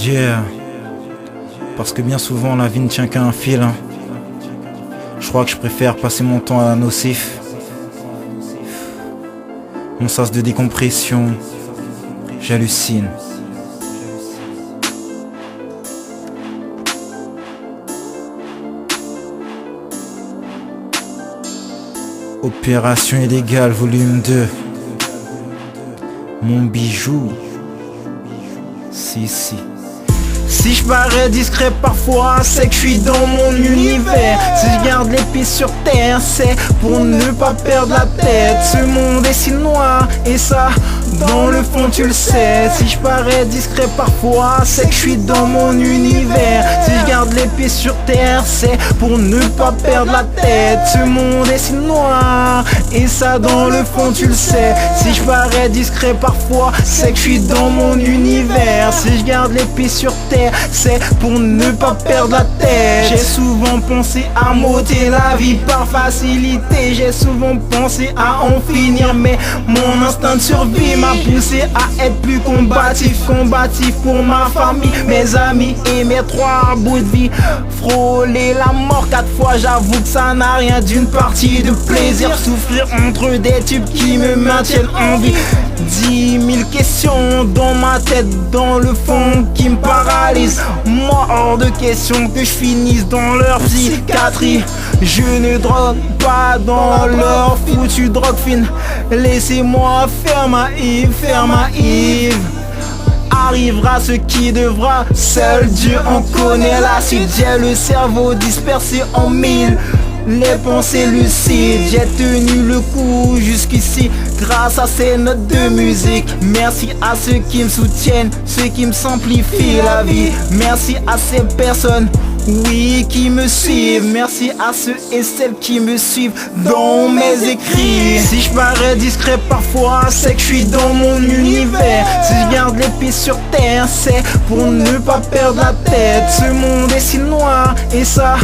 Yeah. Parce que bien souvent la vie ne tient qu'à un fil. Je crois que je préfère passer mon temps à nocif. Mon sas de décompression, j'hallucine. Opération illégale, volume 2. Mon bijou. Si. Si je parais discret parfois, c'est que je suis dans mon univers. Si je garde les pieds sur terre, c'est pour ne pas perdre la tête. Ce monde est si noir, et ça, dans le fond tu le sais. Si je parais discret parfois, c'est que je suis dans mon univers. Si je garde les pieds sur terre, c'est pour ne pas perdre la tête. Ce monde est si noir, et ça, dans le fond tu le sais. Si je parais discret parfois, c'est que je suis dans mon univers. Si je garde les pieds sur terre, c'est pour ne pas perdre la tête. J'ai souvent pensé à m'ôter la vie par facilité. J'ai souvent pensé à en finir, mais mon instinct de survie m'a poussé à être plus combatif. Combatif pour ma famille, mes amis et mes 3 bouts de vie. Frôler la mort 4 fois, j'avoue que ça n'a rien d'une partie de plaisir. Souffrir entre des tubes qui me maintiennent en vie. 10 000 questions dans ma tête, dans le fond qui me paralyse. Moi hors de question que je finisse dans leur psychiatrie. Je ne drogue pas dans leur foutue drogue fine. Laissez-moi faire ma Yves. Arrivera ce qui devra, seul Dieu en connaît la suite. J'ai le cerveau dispersé en mille, les pensées lucides. J'ai tenu le coup jusqu'ici grâce à ces notes de musique. Merci à ceux qui me soutiennent, ceux qui me simplifient la vie. Merci à ces personnes, oui, qui me suivent. Merci à ceux et celles qui me suivent dans mes écrits. Si je parais discret parfois, c'est que je suis dans mon univers. Si je garde les pieds sur terre, c'est pour ne pas perdre la tête. Ce monde est si noir, et ça,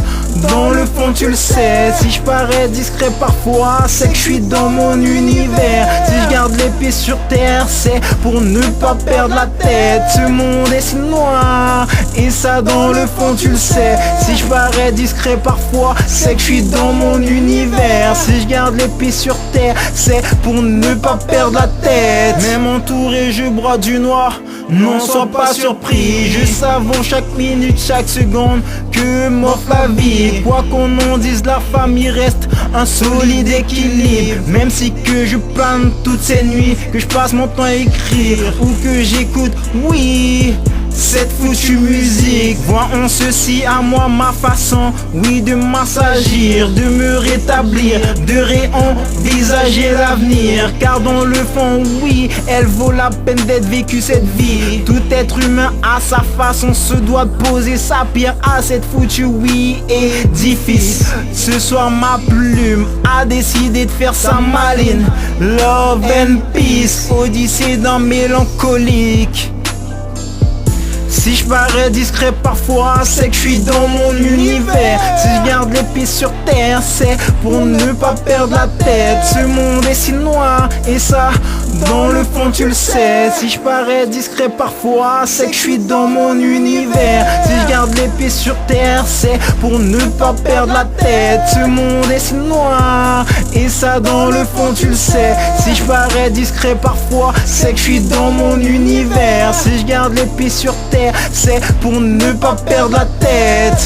dans le fond tu le sais. Si je parais discret parfois, c'est que je suis dans mon univers. Si je garde les pieds sur terre, c'est pour ne pas perdre la tête. Ce monde est si noir, et ça, dans le fond tu le sais. Si je parais discret parfois, c'est que je suis dans mon univers. Si je garde les pieds sur terre, c'est pour ne pas perdre la tête. Même entouré, je broie du noir. Non, sois pas surpris, je savoure chaque minute, chaque seconde que m'offre la vie. Quoi qu'on en dise, la famille reste un solide équilibre. Même si que je plane toutes ces nuits, que je passe mon temps à écrire, ou que j'écoute, oui, cette foutue musique. Vois en ceci à moi ma façon, oui, de m'assagir, de me rétablir, de réenvisager l'avenir. Car dans le fond, oui, elle vaut la peine d'être vécue cette vie. Tout être humain à sa façon se doit poser sa pierre à cette foutue, oui, édifice. Ce soir ma plume a décidé de faire sa maline. Love and peace, odyssée d'un mélancolique. Si je parais discret parfois, c'est que je suis dans mon univers. Si je garde les pieds sur terre, c'est pour ne pas perdre la tête. Ce monde est si noir, et ça, dans le fond tu le sais. Si je parais discret parfois, c'est que je suis dans mon univers. Si je garde les pieds sur terre, c'est pour ne pas perdre la tête. Ce monde est si noir, et ça, dans le fond tu le sais. Si je parais discret parfois, c'est que je suis dans mon univers. Si je garde les pieds sur terre, c'est pour ne pas perdre la tête.